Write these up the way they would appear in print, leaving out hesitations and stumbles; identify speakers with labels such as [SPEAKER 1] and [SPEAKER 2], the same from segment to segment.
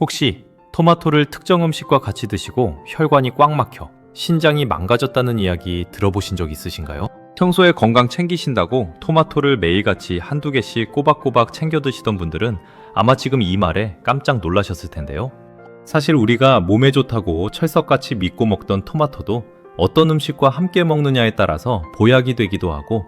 [SPEAKER 1] 혹시 토마토를 특정 음식과 같이 드시고 혈관이 꽉 막혀 신장이 망가졌다는 이야기 들어보신 적 있으신가요? 평소에 건강 챙기신다고 토마토를 매일같이 한두 개씩 꼬박꼬박 챙겨 드시던 분들은 아마 지금 이 말에 깜짝 놀라셨을 텐데요. 사실 우리가 몸에 좋다고 철석같이 믿고 먹던 토마토도 어떤 음식과 함께 먹느냐에 따라서 보약이 되기도 하고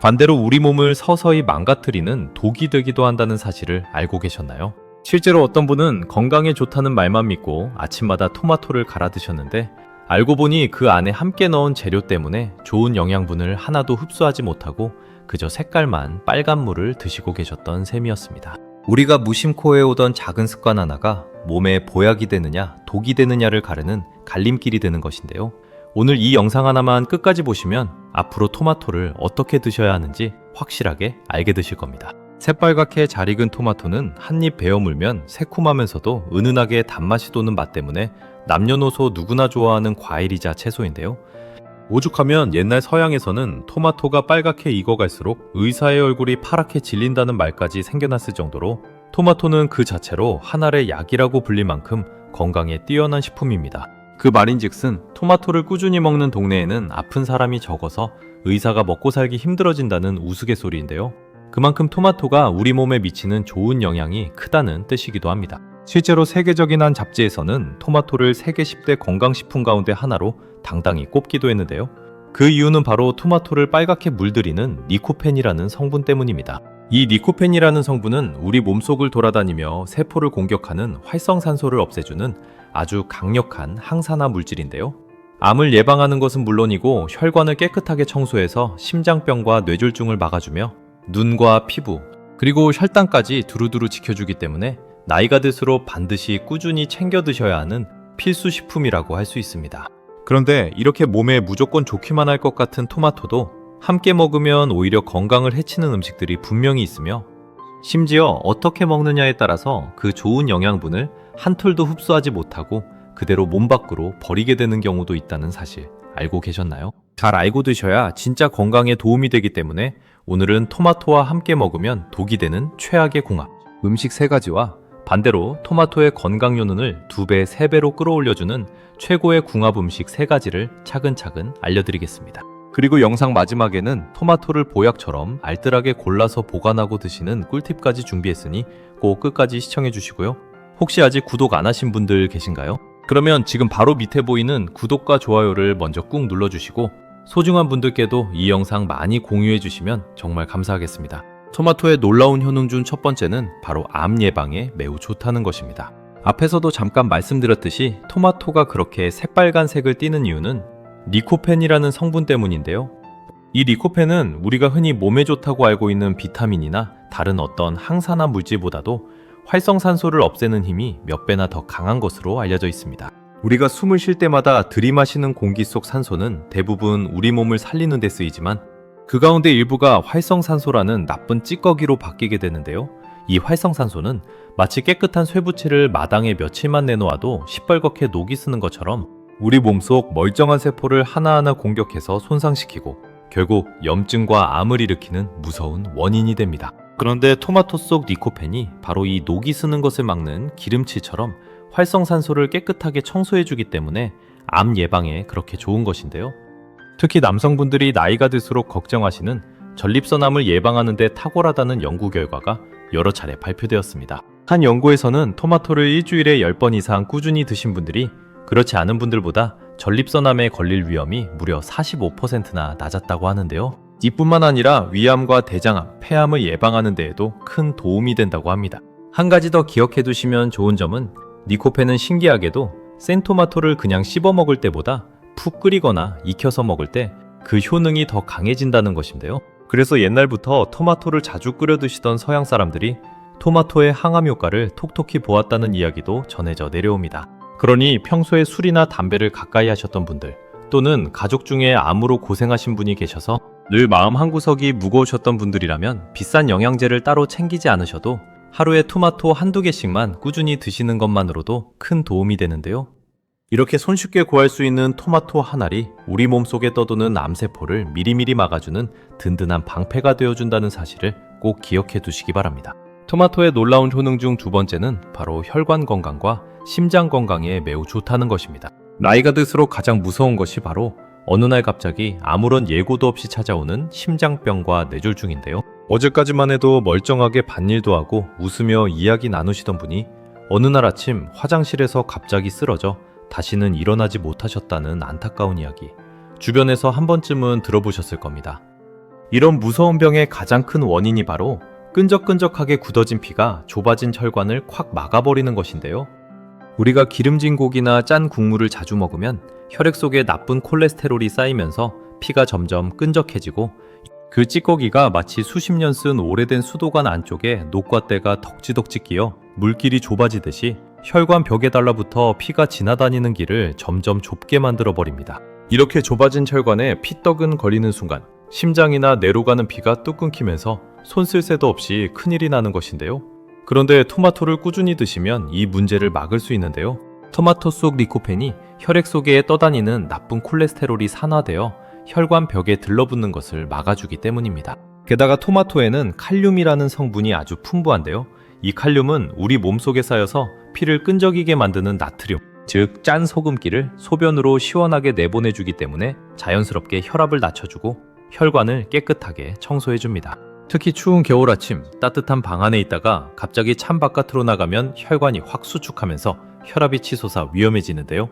[SPEAKER 1] 반대로 우리 몸을 서서히 망가뜨리는 독이 되기도 한다는 사실을 알고 계셨나요? 실제로 어떤 분은 건강에 좋다는 말만 믿고 아침마다 토마토를 갈아 드셨는데 알고 보니 그 안에 함께 넣은 재료 때문에 좋은 영양분을 하나도 흡수하지 못하고 그저 색깔만 빨간 물을 드시고 계셨던 셈이었습니다. 우리가 무심코 해오던 작은 습관 하나가 몸에 보약이 되느냐 독이 되느냐를 가르는 갈림길이 되는 것인데요. 오늘 이 영상 하나만 끝까지 보시면 앞으로 토마토를 어떻게 드셔야 하는지 확실하게 알게 되실 겁니다. 새빨갛게 잘 익은 토마토는 한 입 베어 물면 새콤하면서도 은은하게 단맛이 도는 맛 때문에 남녀노소 누구나 좋아하는 과일이자 채소인데요. 오죽하면 옛날 서양에서는 토마토가 빨갛게 익어갈수록 의사의 얼굴이 파랗게 질린다는 말까지 생겨났을 정도로 토마토는 그 자체로 한 알의 약이라고 불릴 만큼 건강에 뛰어난 식품입니다. 그 말인즉슨 토마토를 꾸준히 먹는 동네에는 아픈 사람이 적어서 의사가 먹고 살기 힘들어진다는 우스갯소리인데요. 그만큼 토마토가 우리 몸에 미치는 좋은 영향이 크다는 뜻이기도 합니다. 실제로 세계적인 한 잡지에서는 토마토를 세계 10대 건강식품 가운데 하나로 당당히 꼽기도 했는데요. 그 이유는 바로 토마토를 빨갛게 물들이는 니코펜이라는 성분 때문입니다. 이 니코펜이라는 성분은 우리 몸속을 돌아다니며 세포를 공격하는 활성산소를 없애주는 아주 강력한 항산화 물질인데요. 암을 예방하는 것은 물론이고 혈관을 깨끗하게 청소해서 심장병과 뇌졸중을 막아주며 눈과 피부, 그리고 혈당까지 두루두루 지켜주기 때문에 나이가 들수록 반드시 꾸준히 챙겨 드셔야 하는 필수 식품이라고 할 수 있습니다. 그런데 이렇게 몸에 무조건 좋기만 할 것 같은 토마토도 함께 먹으면 오히려 건강을 해치는 음식들이 분명히 있으며 심지어 어떻게 먹느냐에 따라서 그 좋은 영양분을 한 톨도 흡수하지 못하고 그대로 몸 밖으로 버리게 되는 경우도 있다는 사실 알고 계셨나요? 잘 알고 드셔야 진짜 건강에 도움이 되기 때문에 오늘은 토마토와 함께 먹으면 독이 되는 최악의 궁합 음식 3가지와 반대로 토마토의 건강 요능을 2배, 3배로 끌어올려주는 최고의 궁합 음식 3가지를 차근차근 알려드리겠습니다. 그리고 영상 마지막에는 토마토를 보약처럼 알뜰하게 골라서 보관하고 드시는 꿀팁까지 준비했으니 꼭 끝까지 시청해 주시고요. 혹시 아직 구독 안 하신 분들 계신가요? 그러면 지금 바로 밑에 보이는 구독과 좋아요를 먼저 꾹 눌러주시고 소중한 분들께도 이 영상 많이 공유해 주시면 정말 감사하겠습니다. 토마토의 놀라운 효능 중 첫 번째는 바로 암 예방에 매우 좋다는 것입니다. 앞에서도 잠깐 말씀드렸듯이 토마토가 그렇게 새빨간색을 띠는 이유는 리코펜이라는 성분 때문인데요. 이 리코펜은 우리가 흔히 몸에 좋다고 알고 있는 비타민이나 다른 어떤 항산화 물질보다도 활성산소를 없애는 힘이 몇 배나 더 강한 것으로 알려져 있습니다. 우리가 숨을 쉴 때마다 들이마시는 공기 속 산소는 대부분 우리 몸을 살리는 데 쓰이지만 그 가운데 일부가 활성산소라는 나쁜 찌꺼기로 바뀌게 되는데요. 이 활성산소는 마치 깨끗한 쇠붙이를 마당에 며칠만 내놓아도 시뻘겋게 녹이 쓰는 것처럼 우리 몸속 멀쩡한 세포를 하나하나 공격해서 손상시키고 결국 염증과 암을 일으키는 무서운 원인이 됩니다. 그런데 토마토 속 니코펜이 바로 이 녹이 쓰는 것을 막는 기름칠처럼 활성산소를 깨끗하게 청소해주기 때문에 암 예방에 그렇게 좋은 것인데요. 특히 남성분들이 나이가 들수록 걱정하시는 전립선암을 예방하는 데 탁월하다는 연구 결과가 여러 차례 발표되었습니다. 한 연구에서는 토마토를 일주일에 10번 이상 꾸준히 드신 분들이 그렇지 않은 분들보다 전립선암에 걸릴 위험이 무려 45%나 낮았다고 하는데요. 이뿐만 아니라 위암과 대장암, 폐암을 예방하는 데에도 큰 도움이 된다고 합니다. 한 가지 더 기억해 두시면 좋은 점은 니코펜은 신기하게도 생토마토를 그냥 씹어 먹을 때보다 푹 끓이거나 익혀서 먹을 때 그 효능이 더 강해진다는 것인데요. 그래서 옛날부터 토마토를 자주 끓여 드시던 서양 사람들이 토마토의 항암 효과를 톡톡히 보았다는 이야기도 전해져 내려옵니다. 그러니 평소에 술이나 담배를 가까이 하셨던 분들 또는 가족 중에 암으로 고생하신 분이 계셔서 늘 마음 한구석이 무거우셨던 분들이라면 비싼 영양제를 따로 챙기지 않으셔도 하루에 토마토 한두 개씩만 꾸준히 드시는 것만으로도 큰 도움이 되는데요. 이렇게 손쉽게 구할 수 있는 토마토 한 알이 우리 몸속에 떠도는 암세포를 미리미리 막아주는 든든한 방패가 되어준다는 사실을 꼭 기억해 두시기 바랍니다. 토마토의 놀라운 효능 중 두 번째는 바로 혈관 건강과 심장 건강에 매우 좋다는 것입니다. 나이가 들수록 가장 무서운 것이 바로 어느 날 갑자기 아무런 예고도 없이 찾아오는 심장병과 뇌졸중인데요. 어제까지만 해도 멀쩡하게 밭일도 하고 웃으며 이야기 나누시던 분이 어느 날 아침 화장실에서 갑자기 쓰러져 다시는 일어나지 못하셨다는 안타까운 이야기, 주변에서 한 번쯤은 들어보셨을 겁니다. 이런 무서운 병의 가장 큰 원인이 바로 끈적끈적하게 굳어진 피가 좁아진 혈관을 콱 막아버리는 것인데요. 우리가 기름진 고기나 짠 국물을 자주 먹으면 혈액 속에 나쁜 콜레스테롤이 쌓이면서 피가 점점 끈적해지고 그 찌꺼기가 마치 수십 년 쓴 오래된 수도관 안쪽에 녹과때가 덕지덕지 끼어 물길이 좁아지듯이 혈관 벽에 달라붙어 피가 지나다니는 길을 점점 좁게 만들어 버립니다. 이렇게 좁아진 혈관에 피떡은 걸리는 순간 심장이나 뇌로 가는 피가 뚝 끊기면서 손 쓸 새도 없이 큰일이 나는 것인데요. 그런데 토마토를 꾸준히 드시면 이 문제를 막을 수 있는데요. 토마토 속 리코펜이 혈액 속에 떠다니는 나쁜 콜레스테롤이 산화되어 혈관 벽에 들러붙는 것을 막아주기 때문입니다. 게다가 토마토에는 칼륨이라는 성분이 아주 풍부한데요. 이 칼륨은 우리 몸속에 쌓여서 피를 끈적이게 만드는 나트륨, 즉 짠 소금기를 소변으로 시원하게 내보내주기 때문에 자연스럽게 혈압을 낮춰주고 혈관을 깨끗하게 청소해줍니다. 특히 추운 겨울 아침 따뜻한 방 안에 있다가 갑자기 찬 바깥으로 나가면 혈관이 확 수축하면서 혈압이 치솟아 위험해지는데요.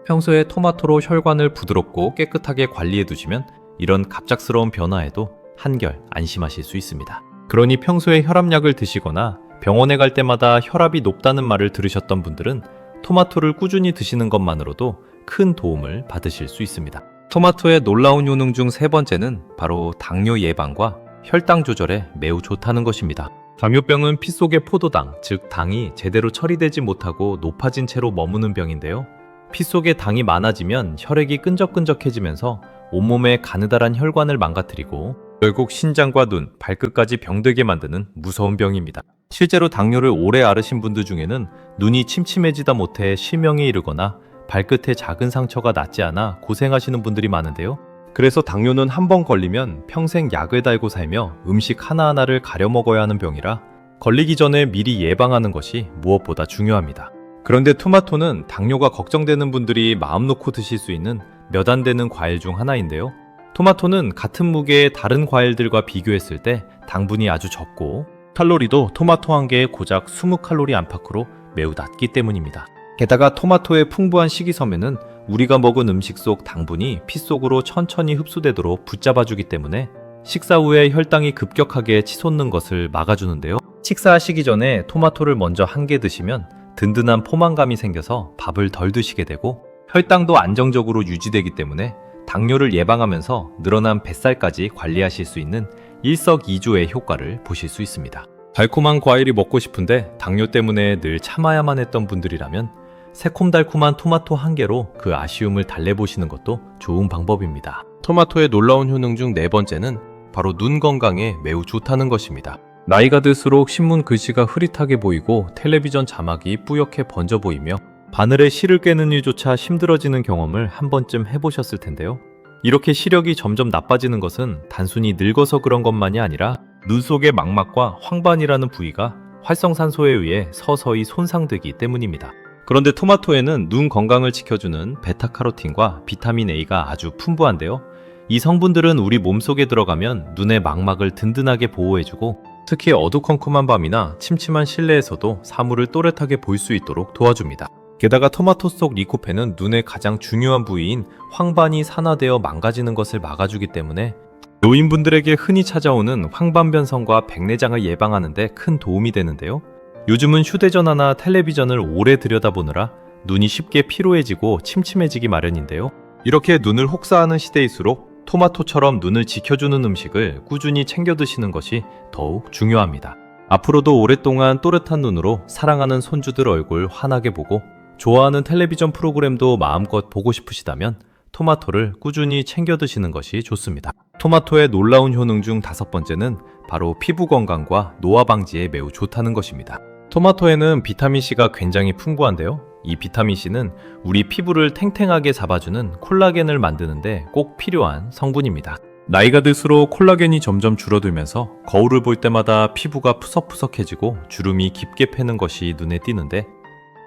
[SPEAKER 1] 평소에 토마토로 혈관을 부드럽고 깨끗하게 관리해 두시면 이런 갑작스러운 변화에도 한결 안심하실 수 있습니다. 그러니 평소에 혈압약을 드시거나 병원에 갈 때마다 혈압이 높다는 말을 들으셨던 분들은 토마토를 꾸준히 드시는 것만으로도 큰 도움을 받으실 수 있습니다. 토마토의 놀라운 효능 중 세 번째는 바로 당뇨 예방과 혈당 조절에 매우 좋다는 것입니다. 당뇨병은 피 속의 포도당, 즉 당이 제대로 처리되지 못하고 높아진 채로 머무는 병인데요. 피 속에 당이 많아지면 혈액이 끈적끈적해지면서 온몸의 가느다란 혈관을 망가뜨리고 결국 신장과 눈, 발끝까지 병들게 만드는 무서운 병입니다. 실제로 당뇨를 오래 앓으신 분들 중에는 눈이 침침해지다 못해 실명에 이르거나 발끝에 작은 상처가 낫지 않아 고생하시는 분들이 많은데요. 그래서 당뇨는 한 번 걸리면 평생 약을 달고 살며 음식 하나하나를 가려 먹어야 하는 병이라 걸리기 전에 미리 예방하는 것이 무엇보다 중요합니다. 그런데 토마토는 당뇨가 걱정되는 분들이 마음 놓고 드실 수 있는 몇 안 되는 과일 중 하나인데요. 토마토는 같은 무게의 다른 과일들과 비교했을 때 당분이 아주 적고 칼로리도 토마토 한 개에 고작 20칼로리 안팎으로 매우 낮기 때문입니다. 게다가 토마토의 풍부한 식이섬유는 우리가 먹은 음식 속 당분이 피 속으로 천천히 흡수되도록 붙잡아주기 때문에 식사 후에 혈당이 급격하게 치솟는 것을 막아주는데요. 식사하시기 전에 토마토를 먼저 한 개 드시면 든든한 포만감이 생겨서 밥을 덜 드시게 되고 혈당도 안정적으로 유지되기 때문에 당뇨를 예방하면서 늘어난 뱃살까지 관리하실 수 있는 일석이조의 효과를 보실 수 있습니다. 달콤한 과일이 먹고 싶은데 당뇨 때문에 늘 참아야만 했던 분들이라면 새콤달콤한 토마토 한 개로 그 아쉬움을 달래보시는 것도 좋은 방법입니다. 토마토의 놀라운 효능 중 네 번째는 바로 눈 건강에 매우 좋다는 것입니다. 나이가 들수록 신문 글씨가 흐릿하게 보이고 텔레비전 자막이 뿌옇게 번져 보이며 바늘에 실을 꿰는 일조차 힘들어지는 경험을 한 번쯤 해보셨을 텐데요. 이렇게 시력이 점점 나빠지는 것은 단순히 늙어서 그런 것만이 아니라 눈 속의 망막과 황반이라는 부위가 활성산소에 의해 서서히 손상되기 때문입니다. 그런데 토마토에는 눈 건강을 지켜주는 베타카로틴과 비타민 A가 아주 풍부한데요. 이 성분들은 우리 몸속에 들어가면 눈의 망막을 든든하게 보호해주고 특히 어두컴컴한 밤이나 침침한 실내에서도 사물을 또렷하게 볼 수 있도록 도와줍니다. 게다가 토마토 속 리코펜은 눈의 가장 중요한 부위인 황반이 산화되어 망가지는 것을 막아주기 때문에 노인분들에게 흔히 찾아오는 황반변성과 백내장을 예방하는 데 큰 도움이 되는데요. 요즘은 휴대전화나 텔레비전을 오래 들여다보느라 눈이 쉽게 피로해지고 침침해지기 마련인데요. 이렇게 눈을 혹사하는 시대일수록 토마토처럼 눈을 지켜주는 음식을 꾸준히 챙겨 드시는 것이 더욱 중요합니다. 앞으로도 오랫동안 또렷한 눈으로 사랑하는 손주들 얼굴 환하게 보고 좋아하는 텔레비전 프로그램도 마음껏 보고 싶으시다면 토마토를 꾸준히 챙겨 드시는 것이 좋습니다. 토마토의 놀라운 효능 중 다섯 번째는 바로 피부 건강과 노화 방지에 매우 좋다는 것입니다. 토마토에는 비타민C가 굉장히 풍부한데요. 이 비타민C는 우리 피부를 탱탱하게 잡아주는 콜라겐을 만드는데 꼭 필요한 성분입니다. 나이가 들수록 콜라겐이 점점 줄어들면서 거울을 볼 때마다 피부가 푸석푸석해지고 주름이 깊게 패는 것이 눈에 띄는데,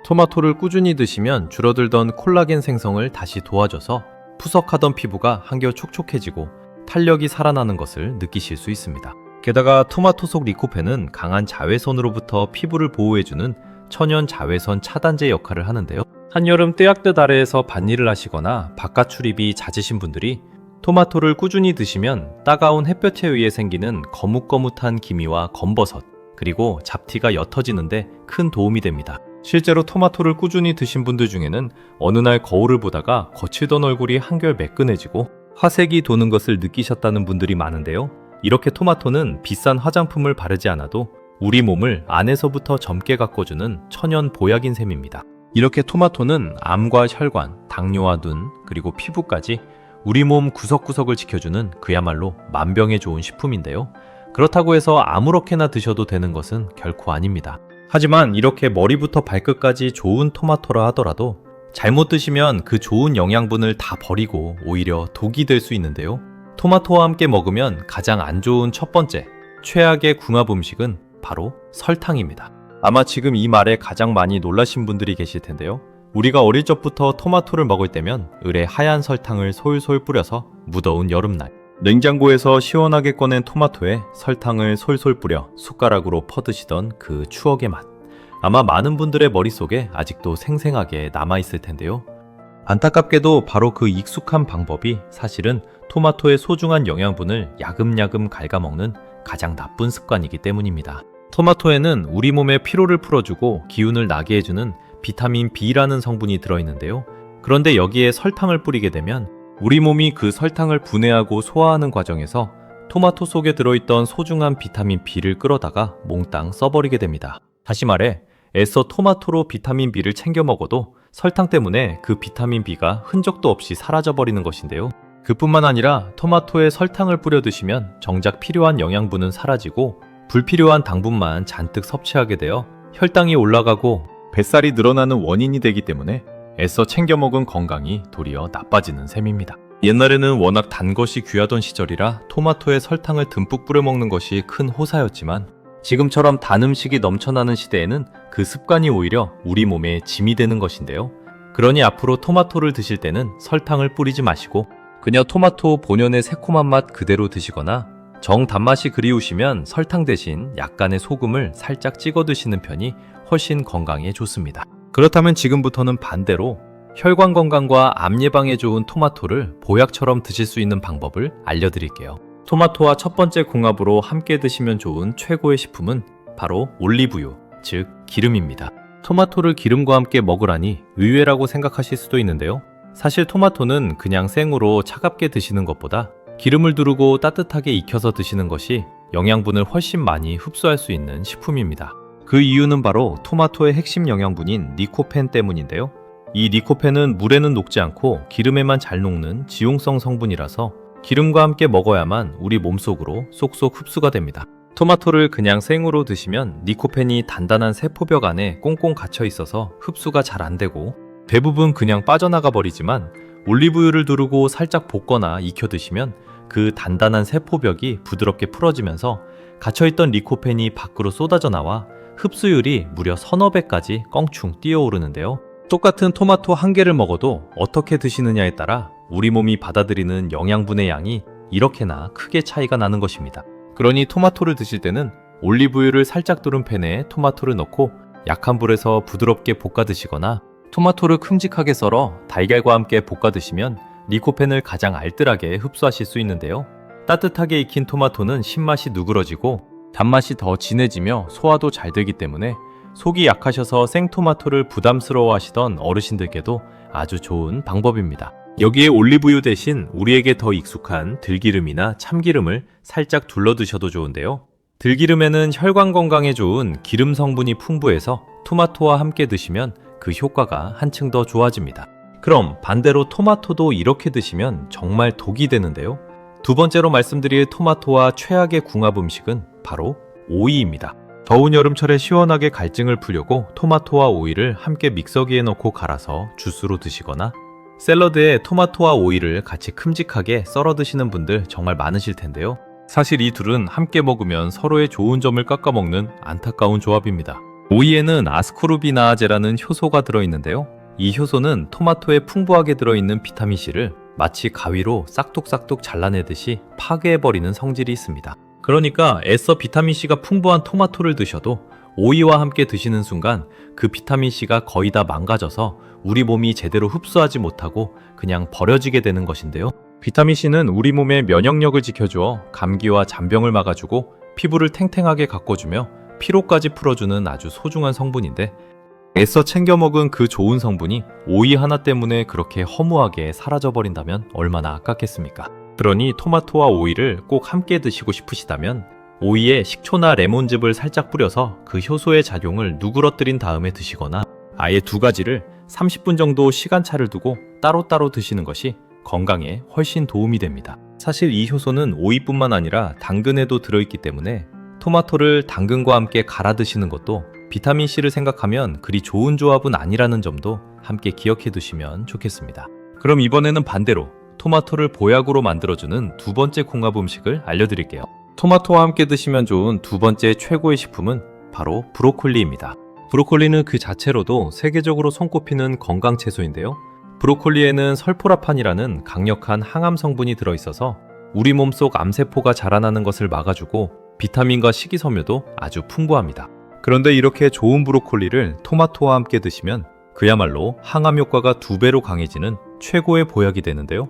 [SPEAKER 1] 토마토를 꾸준히 드시면 줄어들던 콜라겐 생성을 다시 도와줘서 푸석하던 피부가 한결 촉촉해지고 탄력이 살아나는 것을 느끼실 수 있습니다. 게다가 토마토 속 리코펜은 강한 자외선으로부터 피부를 보호해주는 천연 자외선 차단제 역할을 하는데요. 한여름 뜨악뜻 아래에서 밭일을 하시거나 바깥 출입이 잦으신 분들이 토마토를 꾸준히 드시면 따가운 햇볕에 의해 생기는 거뭇거뭇한 기미와 검버섯, 그리고 잡티가 옅어지는데 큰 도움이 됩니다. 실제로 토마토를 꾸준히 드신 분들 중에는 어느 날 거울을 보다가 거칠던 얼굴이 한결 매끈해지고 화색이 도는 것을 느끼셨다는 분들이 많은데요. 이렇게 토마토는 비싼 화장품을 바르지 않아도 우리 몸을 안에서부터 젊게 가꿔주는 천연 보약인 셈입니다. 이렇게 토마토는 암과 혈관, 당뇨와 눈, 그리고 피부까지 우리 몸 구석구석을 지켜주는 그야말로 만병에 좋은 식품인데요. 그렇다고 해서 아무렇게나 드셔도 되는 것은 결코 아닙니다. 하지만 이렇게 머리부터 발끝까지 좋은 토마토라 하더라도 잘못 드시면 그 좋은 영양분을 다 버리고 오히려 독이 될 수 있는데요. 토마토와 함께 먹으면 가장 안 좋은 첫 번째, 최악의 궁합 음식은 바로 설탕입니다. 아마 지금 이 말에 가장 많이 놀라신 분들이 계실 텐데요. 우리가 어릴 적부터 토마토를 먹을 때면 을에 하얀 설탕을 솔솔 뿌려서 무더운 여름날 냉장고에서 시원하게 꺼낸 토마토에 설탕을 솔솔 뿌려 숟가락으로 퍼드시던 그 추억의 맛. 아마 많은 분들의 머릿속에 아직도 생생하게 남아있을 텐데요. 안타깝게도 바로 그 익숙한 방법이 사실은 토마토의 소중한 영양분을 야금야금 갉아먹는 가장 나쁜 습관이기 때문입니다. 토마토에는 우리 몸의 피로를 풀어주고 기운을 나게 해주는 비타민 B라는 성분이 들어있는데요. 그런데 여기에 설탕을 뿌리게 되면 우리 몸이 그 설탕을 분해하고 소화하는 과정에서 토마토 속에 들어있던 소중한 비타민 B를 끌어다가 몽땅 써버리게 됩니다. 다시 말해, 애써 토마토로 비타민 B를 챙겨 먹어도 설탕 때문에 그 비타민 B가 흔적도 없이 사라져버리는 것인데요. 그뿐만 아니라 토마토에 설탕을 뿌려 드시면 정작 필요한 영양분은 사라지고 불필요한 당분만 잔뜩 섭취하게 되어 혈당이 올라가고 뱃살이 늘어나는 원인이 되기 때문에 애써 챙겨 먹은 건강이 도리어 나빠지는 셈입니다. 옛날에는 워낙 단 것이 귀하던 시절이라 토마토에 설탕을 듬뿍 뿌려 먹는 것이 큰 호사였지만 지금처럼 단 음식이 넘쳐나는 시대에는 그 습관이 오히려 우리 몸에 짐이 되는 것인데요. 그러니 앞으로 토마토를 드실 때는 설탕을 뿌리지 마시고 그냥 토마토 본연의 새콤한 맛 그대로 드시거나 정 단맛이 그리우시면 설탕 대신 약간의 소금을 살짝 찍어 드시는 편이 훨씬 건강에 좋습니다. 그렇다면 지금부터는 반대로 혈관 건강과 암 예방에 좋은 토마토를 보약처럼 드실 수 있는 방법을 알려드릴게요. 토마토와 첫 번째 궁합으로 함께 드시면 좋은 최고의 식품은 바로 올리브유, 즉 기름입니다. 토마토를 기름과 함께 먹으라니 의외라고 생각하실 수도 있는데요. 사실 토마토는 그냥 생으로 차갑게 드시는 것보다 기름을 두르고 따뜻하게 익혀서 드시는 것이 영양분을 훨씬 많이 흡수할 수 있는 식품입니다. 그 이유는 바로 토마토의 핵심 영양분인 리코펜 때문인데요. 이 리코펜은 물에는 녹지 않고 기름에만 잘 녹는 지용성 성분이라서 기름과 함께 먹어야만 우리 몸속으로 쏙쏙 흡수가 됩니다. 토마토를 그냥 생으로 드시면 리코펜이 단단한 세포벽 안에 꽁꽁 갇혀 있어서 흡수가 잘 안 되고 대부분 그냥 빠져나가 버리지만 올리브유를 두르고 살짝 볶거나 익혀 드시면 그 단단한 세포벽이 부드럽게 풀어지면서 갇혀있던 리코펜이 밖으로 쏟아져 나와 흡수율이 무려 서너 배까지 껑충 뛰어오르는데요. 똑같은 토마토 한 개를 먹어도 어떻게 드시느냐에 따라 우리 몸이 받아들이는 영양분의 양이 이렇게나 크게 차이가 나는 것입니다. 그러니 토마토를 드실 때는 올리브유를 살짝 두른 팬에 토마토를 넣고 약한 불에서 부드럽게 볶아 드시거나 토마토를 큼직하게 썰어 달걀과 함께 볶아 드시면 리코펜을 가장 알뜰하게 흡수하실 수 있는데요. 따뜻하게 익힌 토마토는 신맛이 누그러지고 단맛이 더 진해지며 소화도 잘 되기 때문에 속이 약하셔서 생토마토를 부담스러워 하시던 어르신들께도 아주 좋은 방법입니다. 여기에 올리브유 대신 우리에게 더 익숙한 들기름이나 참기름을 살짝 둘러 드셔도 좋은데요. 들기름에는 혈관 건강에 좋은 기름 성분이 풍부해서 토마토와 함께 드시면 그 효과가 한층 더 좋아집니다. 그럼 반대로 토마토도 이렇게 드시면 정말 독이 되는데요. 두 번째로 말씀드릴 토마토와 최악의 궁합 음식은 바로 오이입니다. 더운 여름철에 시원하게 갈증을 풀려고 토마토와 오이를 함께 믹서기에 넣고 갈아서 주스로 드시거나 샐러드에 토마토와 오이를 같이 큼직하게 썰어 드시는 분들 정말 많으실 텐데요. 사실 이 둘은 함께 먹으면 서로의 좋은 점을 깎아먹는 안타까운 조합입니다. 오이에는 아스코르비나아제라는 효소가 들어있는데요. 이 효소는 토마토에 풍부하게 들어있는 비타민C를 마치 가위로 싹둑싹둑 잘라내듯이 파괴해버리는 성질이 있습니다. 그러니까 애써 비타민C가 풍부한 토마토를 드셔도 오이와 함께 드시는 순간 그 비타민C가 거의 다 망가져서 우리 몸이 제대로 흡수하지 못하고 그냥 버려지게 되는 것인데요. 비타민C는 우리 몸의 면역력을 지켜주어 감기와 잔병을 막아주고 피부를 탱탱하게 가꿔주며 피로까지 풀어주는 아주 소중한 성분인데 애써 챙겨 먹은 그 좋은 성분이 오이 하나 때문에 그렇게 허무하게 사라져버린다면 얼마나 아깝겠습니까? 그러니 토마토와 오이를 꼭 함께 드시고 싶으시다면 오이에 식초나 레몬즙을 살짝 뿌려서 그 효소의 작용을 누그러뜨린 다음에 드시거나 아예 두 가지를 30분 정도 시간차를 두고 따로따로 드시는 것이 건강에 훨씬 도움이 됩니다. 사실 이 효소는 오이뿐만 아니라 당근에도 들어있기 때문에 토마토를 당근과 함께 갈아 드시는 것도 비타민C를 생각하면 그리 좋은 조합은 아니라는 점도 함께 기억해 두시면 좋겠습니다. 그럼 이번에는 반대로 토마토를 보약으로 만들어주는 두 번째 궁합 음식을 알려드릴게요. 토마토와 함께 드시면 좋은 두 번째 최고의 식품은 바로 브로콜리입니다. 브로콜리는 그 자체로도 세계적으로 손꼽히는 건강 채소인데요. 브로콜리에는 설포라판이라는 강력한 항암 성분이 들어있어서 우리 몸속 암세포가 자라나는 것을 막아주고 비타민과 식이섬유도 아주 풍부합니다. 그런데 이렇게 좋은 브로콜리를 토마토와 함께 드시면 그야말로 항암 효과가 2배로 강해지는 최고의 보약이 되는데요.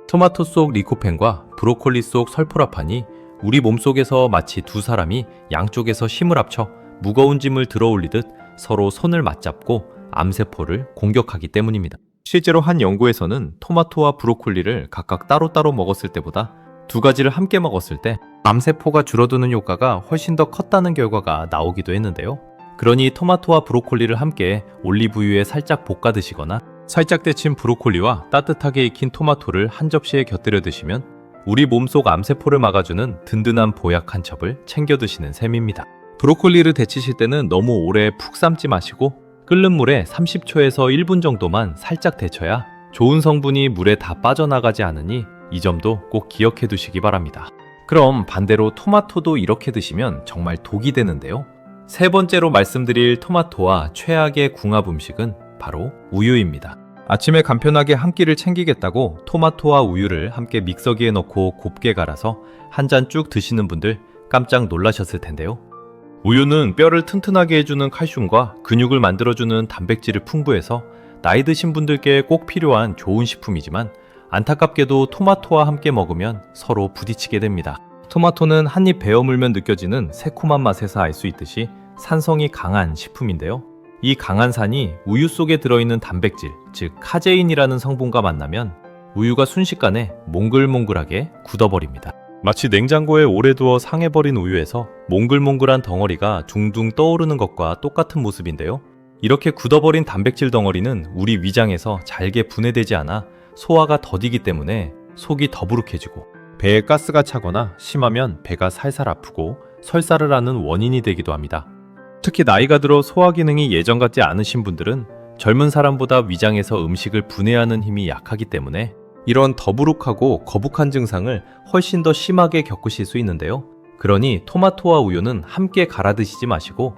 [SPEAKER 1] 토마토 속 리코펜과 브로콜리 속 설포라판이 우리 몸속에서 마치 두 사람이 양쪽에서 힘을 합쳐 무거운 짐을 들어 올리듯 서로 손을 맞잡고 암세포를 공격하기 때문입니다. 실제로 한 연구에서는 토마토와 브로콜리를 각각 따로따로 먹었을 때보다 두 가지를 함께 먹었을 때 암세포가 줄어드는 효과가 훨씬 더 컸다는 결과가 나오기도 했는데요. 그러니 토마토와 브로콜리를 함께 올리브유에 살짝 볶아 드시거나 살짝 데친 브로콜리와 따뜻하게 익힌 토마토를 한 접시에 곁들여 드시면 우리 몸속 암세포를 막아주는 든든한 보약 한 첩을 챙겨 드시는 셈입니다. 브로콜리를 데치실 때는 너무 오래 푹 삶지 마시고 끓는 물에 30초에서 1분 정도만 살짝 데쳐야 좋은 성분이 물에 다 빠져나가지 않으니 이 점도 꼭 기억해 두시기 바랍니다. 그럼 반대로 토마토도 이렇게 드시면 정말 독이 되는데요. 세 번째로 말씀드릴 토마토와 최악의 궁합 음식은 바로 우유입니다. 아침에 간편하게 한 끼를 챙기겠다고 토마토와 우유를 함께 믹서기에 넣고 곱게 갈아서 한 잔 쭉 드시는 분들 깜짝 놀라셨을 텐데요. 우유는 뼈를 튼튼하게 해주는 칼슘과 근육을 만들어주는 단백질을 풍부해서 나이 드신 분들께 꼭 필요한 좋은 식품이지만 안타깝게도 토마토와 함께 먹으면 서로 부딪히게 됩니다. 토마토는 한 입 베어 물면 느껴지는 새콤한 맛에서 알 수 있듯이 산성이 강한 식품인데요. 이 강한 산이 우유 속에 들어있는 단백질, 즉 카제인이라는 성분과 만나면 우유가 순식간에 몽글몽글하게 굳어버립니다. 마치 냉장고에 오래 두어 상해버린 우유에서 몽글몽글한 덩어리가 둥둥 떠오르는 것과 똑같은 모습인데요. 이렇게 굳어버린 단백질 덩어리는 우리 위장에서 잘게 분해되지 않아 소화가 더디기 때문에 속이 더부룩해지고 배에 가스가 차거나 심하면 배가 살살 아프고 설사를 하는 원인이 되기도 합니다. 특히 나이가 들어 소화 기능이 예전 같지 않으신 분들은 젊은 사람보다 위장에서 음식을 분해하는 힘이 약하기 때문에 이런 더부룩하고 거북한 증상을 훨씬 더 심하게 겪으실 수 있는데요. 그러니 토마토와 우유는 함께 갈아 드시지 마시고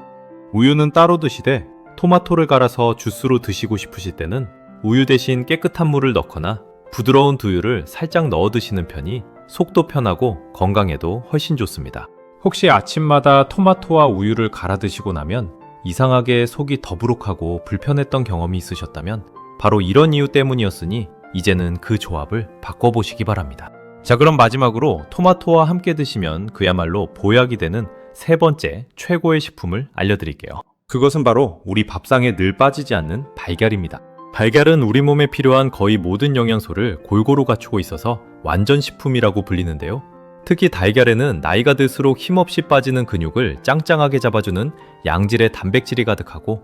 [SPEAKER 1] 우유는 따로 드시되 토마토를 갈아서 주스로 드시고 싶으실 때는 우유 대신 깨끗한 물을 넣거나 부드러운 두유를 살짝 넣어 드시는 편이 속도 편하고 건강에도 훨씬 좋습니다. 혹시 아침마다 토마토와 우유를 갈아 드시고 나면 이상하게 속이 더부룩하고 불편했던 경험이 있으셨다면 바로 이런 이유 때문이었으니 이제는 그 조합을 바꿔보시기 바랍니다. 자, 그럼 마지막으로 토마토와 함께 드시면 그야말로 보약이 되는 세 번째 최고의 식품을 알려드릴게요. 그것은 바로 우리 밥상에 늘 빠지지 않는 달걀입니다. 달걀은 우리 몸에 필요한 거의 모든 영양소를 골고루 갖추고 있어서 완전 식품이라고 불리는데요. 특히 달걀에는 나이가 들수록 힘없이 빠지는 근육을 짱짱하게 잡아주는 양질의 단백질이 가득하고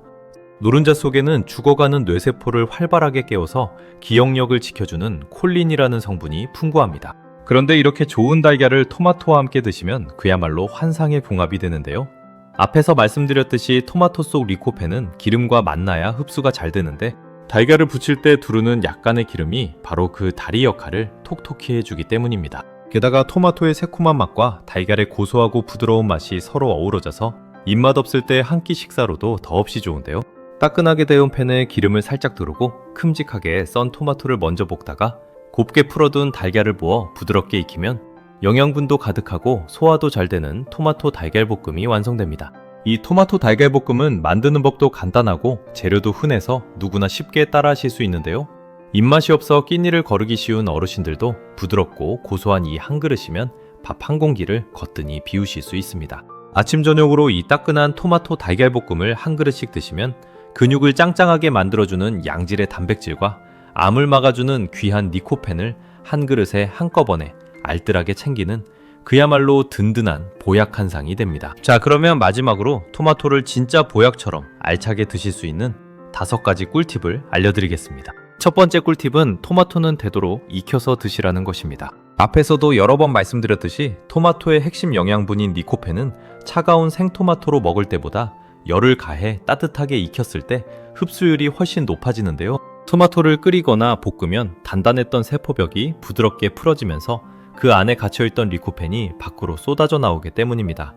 [SPEAKER 1] 노른자 속에는 죽어가는 뇌세포를 활발하게 깨워서 기억력을 지켜주는 콜린이라는 성분이 풍부합니다. 그런데 이렇게 좋은 달걀을 토마토와 함께 드시면 그야말로 환상의 궁합이 되는데요. 앞에서 말씀드렸듯이 토마토 속 리코펜은 기름과 만나야 흡수가 잘 되는데 달걀을 부칠 때 두르는 약간의 기름이 바로 그 다리 역할을 톡톡히 해주기 때문입니다. 게다가 토마토의 새콤한 맛과 달걀의 고소하고 부드러운 맛이 서로 어우러져서 입맛 없을 때 한 끼 식사로도 더없이 좋은데요. 따끈하게 데운 팬에 기름을 살짝 두르고 큼직하게 썬 토마토를 먼저 볶다가 곱게 풀어둔 달걀을 부어 부드럽게 익히면 영양분도 가득하고 소화도 잘 되는 토마토 달걀볶음이 완성됩니다. 이 토마토 달걀볶음은 만드는 법도 간단하고 재료도 흔해서 누구나 쉽게 따라 하실 수 있는데요. 입맛이 없어 끼니를 거르기 쉬운 어르신들도 부드럽고 고소한 이 한 그릇이면 밥 한 공기를 거뜬히 비우실 수 있습니다. 아침 저녁으로 이 따끈한 토마토 달걀볶음을 한 그릇씩 드시면 근육을 짱짱하게 만들어주는 양질의 단백질과 암을 막아주는 귀한 니코펜을 한 그릇에 한꺼번에 알뜰하게 챙기는 그야말로 든든한 보약 한 상이 됩니다. 자, 그러면 마지막으로 토마토를 진짜 보약처럼 알차게 드실 수 있는 5가지 꿀팁을 알려드리겠습니다. 첫 번째 꿀팁은 토마토는 되도록 익혀서 드시라는 것입니다. 앞에서도 여러 번 말씀드렸듯이 토마토의 핵심 영양분인 니코펜은 차가운 생토마토로 먹을 때보다 열을 가해 따뜻하게 익혔을 때 흡수율이 훨씬 높아지는데요. 토마토를 끓이거나 볶으면 단단했던 세포벽이 부드럽게 풀어지면서 그 안에 갇혀있던 리코펜이 밖으로 쏟아져 나오기 때문입니다.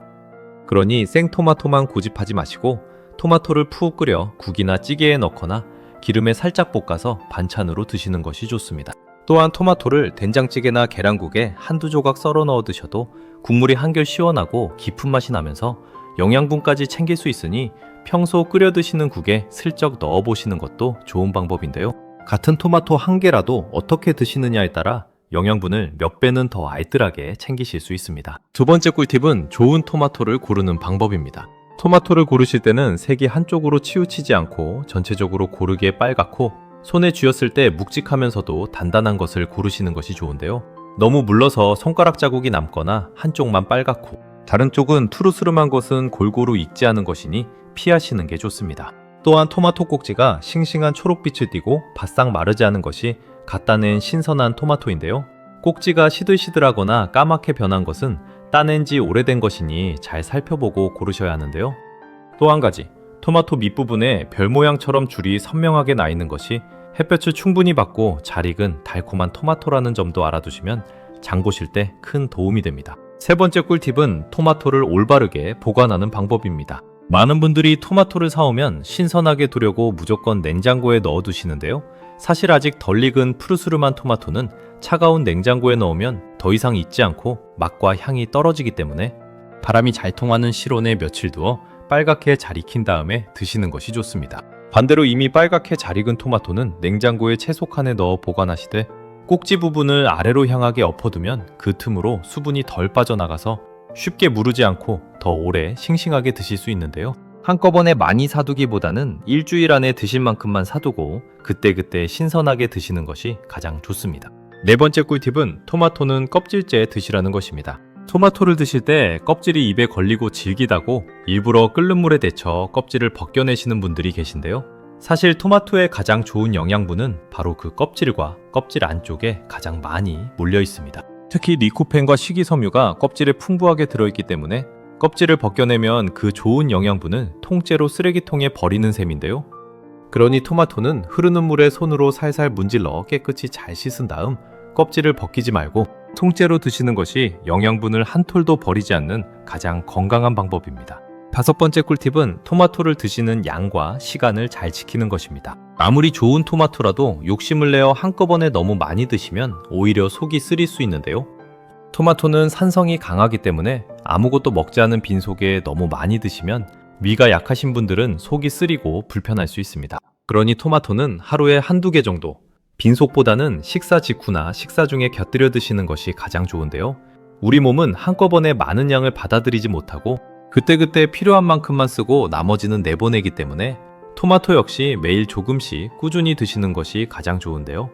[SPEAKER 1] 그러니 생토마토만 고집하지 마시고 토마토를 푹 끓여 국이나 찌개에 넣거나 기름에 살짝 볶아서 반찬으로 드시는 것이 좋습니다. 또한 토마토를 된장찌개나 계란국에 한두 조각 썰어 넣어 드셔도 국물이 한결 시원하고 깊은 맛이 나면서 영양분까지 챙길 수 있으니 평소 끓여 드시는 국에 슬쩍 넣어 보시는 것도 좋은 방법인데요. 같은 토마토 한 개라도 어떻게 드시느냐에 따라 영양분을 몇 배는 더 알뜰하게 챙기실 수 있습니다. 두 번째 꿀팁은 좋은 토마토를 고르는 방법입니다. 토마토를 고르실 때는 색이 한쪽으로 치우치지 않고 전체적으로 고르게 빨갛고 손에 쥐었을 때 묵직하면서도 단단한 것을 고르시는 것이 좋은데요. 너무 물러서 손가락 자국이 남거나 한쪽만 빨갛고 다른 쪽은 투르스름한 것은 골고루 익지 않은 것이니 피하시는 게 좋습니다. 또한 토마토 꼭지가 싱싱한 초록빛을 띠고 바싹 마르지 않은 것이 갖다 낸 신선한 토마토인데요. 꼭지가 시들시들하거나 까맣게 변한 것은 따낸 지 오래된 것이니 잘 살펴보고 고르셔야 하는데요. 또 한 가지, 토마토 밑부분에 별 모양처럼 줄이 선명하게 나 있는 것이 햇볕을 충분히 받고 잘 익은 달콤한 토마토라는 점도 알아두시면 장 보실 때 큰 도움이 됩니다. 세 번째 꿀팁은 토마토를 올바르게 보관하는 방법입니다. 많은 분들이 토마토를 사오면 신선하게 두려고 무조건 냉장고에 넣어두시는데요. 사실 아직 덜 익은 푸르스름한 토마토는 차가운 냉장고에 넣으면 더 이상 익지 않고 맛과 향이 떨어지기 때문에 바람이 잘 통하는 실온에 며칠 두어 빨갛게 잘 익힌 다음에 드시는 것이 좋습니다. 반대로 이미 빨갛게 잘 익은 토마토는 냉장고에 채소 칸에 넣어 보관하시되 꼭지 부분을 아래로 향하게 엎어두면 그 틈으로 수분이 덜 빠져나가서 쉽게 무르지 않고 더 오래 싱싱하게 드실 수 있는데요. 한꺼번에 많이 사두기보다는 일주일 안에 드실 만큼만 사두고 그때그때 신선하게 드시는 것이 가장 좋습니다. 네 번째 꿀팁은 토마토는 껍질째 드시라는 것입니다. 토마토를 드실 때 껍질이 입에 걸리고 질기다고 일부러 끓는 물에 데쳐 껍질을 벗겨내시는 분들이 계신데요. 사실 토마토의 가장 좋은 영양분은 바로 그 껍질과 껍질 안쪽에 가장 많이 몰려 있습니다. 특히 리코펜과 식이섬유가 껍질에 풍부하게 들어있기 때문에 껍질을 벗겨내면 그 좋은 영양분을 통째로 쓰레기통에 버리는 셈인데요. 그러니 토마토는 흐르는 물에 손으로 살살 문질러 깨끗이 잘 씻은 다음 껍질을 벗기지 말고 통째로 드시는 것이 영양분을 한 톨도 버리지 않는 가장 건강한 방법입니다. 다섯 번째 꿀팁은 토마토를 드시는 양과 시간을 잘 지키는 것입니다. 아무리 좋은 토마토라도 욕심을 내어 한꺼번에 너무 많이 드시면 오히려 속이 쓰릴 수 있는데요. 토마토는 산성이 강하기 때문에 아무것도 먹지 않은 빈속에 너무 많이 드시면 위가 약하신 분들은 속이 쓰리고 불편할 수 있습니다. 그러니 토마토는 하루에 한두 개 정도, 빈속보다는 식사 직후나 식사 중에 곁들여 드시는 것이 가장 좋은데요. 우리 몸은 한꺼번에 많은 양을 받아들이지 못하고 그때그때 필요한 만큼만 쓰고 나머지는 내보내기 때문에 토마토 역시 매일 조금씩 꾸준히 드시는 것이 가장 좋은데요.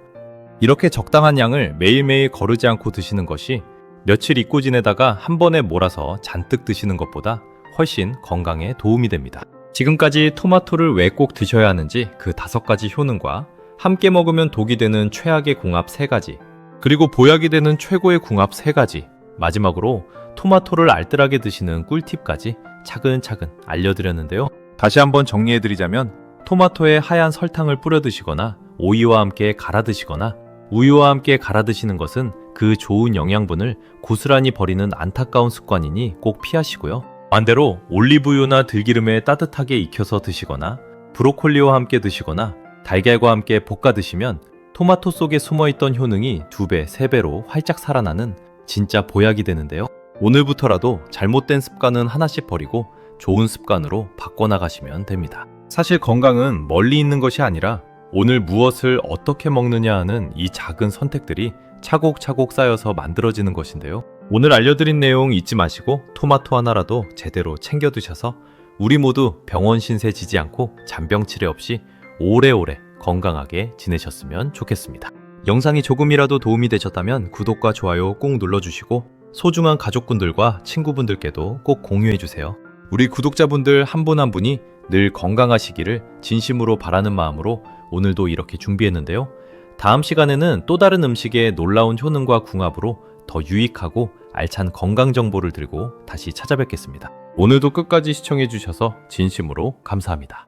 [SPEAKER 1] 이렇게 적당한 양을 매일매일 거르지 않고 드시는 것이 며칠 잊고 지내다가 한 번에 몰아서 잔뜩 드시는 것보다 훨씬 건강에 도움이 됩니다. 지금까지 토마토를 왜 꼭 드셔야 하는지 그 5가지 효능과 함께 먹으면 독이 되는 최악의 궁합 3가지, 그리고 보약이 되는 최고의 궁합 3가지, 마지막으로 토마토를 알뜰하게 드시는 꿀팁까지 차근차근 알려드렸는데요. 다시 한번 정리해드리자면 토마토에 하얀 설탕을 뿌려 드시거나 오이와 함께 갈아 드시거나 우유와 함께 갈아 드시는 것은 그 좋은 영양분을 고스란히 버리는 안타까운 습관이니 꼭 피하시고요. 반대로 올리브유나 들기름에 따뜻하게 익혀서 드시거나 브로콜리와 함께 드시거나 달걀과 함께 볶아 드시면 토마토 속에 숨어있던 효능이 2배, 3배로 활짝 살아나는 진짜 보약이 되는데요. 오늘부터라도 잘못된 습관은 하나씩 버리고 좋은 습관으로 바꿔나가시면 됩니다. 사실 건강은 멀리 있는 것이 아니라 오늘 무엇을 어떻게 먹느냐 하는 이 작은 선택들이 차곡차곡 쌓여서 만들어지는 것인데요. 오늘 알려드린 내용 잊지 마시고 토마토 하나라도 제대로 챙겨 드셔서 우리 모두 병원 신세 지지 않고 잔병 치레 없이 오래오래 건강하게 지내셨으면 좋겠습니다. 영상이 조금이라도 도움이 되셨다면 구독과 좋아요 꼭 눌러주시고 소중한 가족분들과 친구분들께도 꼭 공유해주세요. 우리 구독자분들 한 분 한 분이 늘 건강하시기를 진심으로 바라는 마음으로 오늘도 이렇게 준비했는데요. 다음 시간에는 또 다른 음식의 놀라운 효능과 궁합으로 더 유익하고 알찬 건강 정보를 들고 다시 찾아뵙겠습니다. 오늘도 끝까지 시청해주셔서 진심으로 감사합니다.